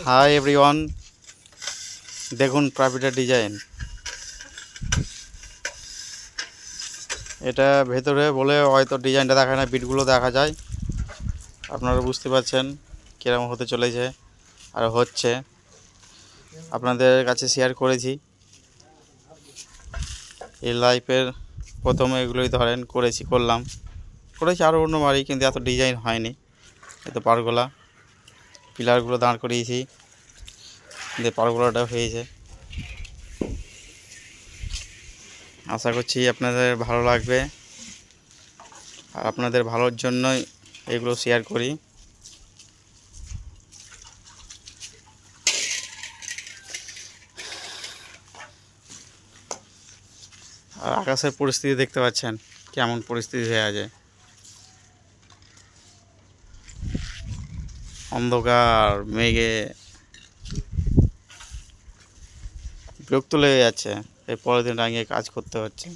Hi everyone, দেখুন ট্রাফিকের design. এটা ভেতরে বলে হয়তো ডিজাইনটা দেখায় না, বিটগুলো দেখা যায়। আপনারা বুঝতে পারছেন কিরকম হতে চলেছে আর হচ্ছে। আপনাদের কাছে শেয়ার করেছি এই লাইফের প্রথমে এগুলোই ধরেন করেছি আরও অন্য বাড়ি, কিন্তু এত ডিজাইন হয়নি। এত পারগোলা পিলারগুলো দাঁড় করিয়েছি, দিয়ে পারগোলাটা হয়েছে। আশা করছি আপনাদের ভালো লাগবে, আর আপনাদের ভালোর জন্যই এগুলো শেয়ার করি। আর আকাশের পরিস্থিতি দেখতে পাচ্ছেন কেমন পরিস্থিতি হয়ে আছে, অন্ধকার মেঘে বিরক্ত লেগে যাচ্ছে। এই পরের দিন রাঙিয়ে কাজ করতে হচ্ছে।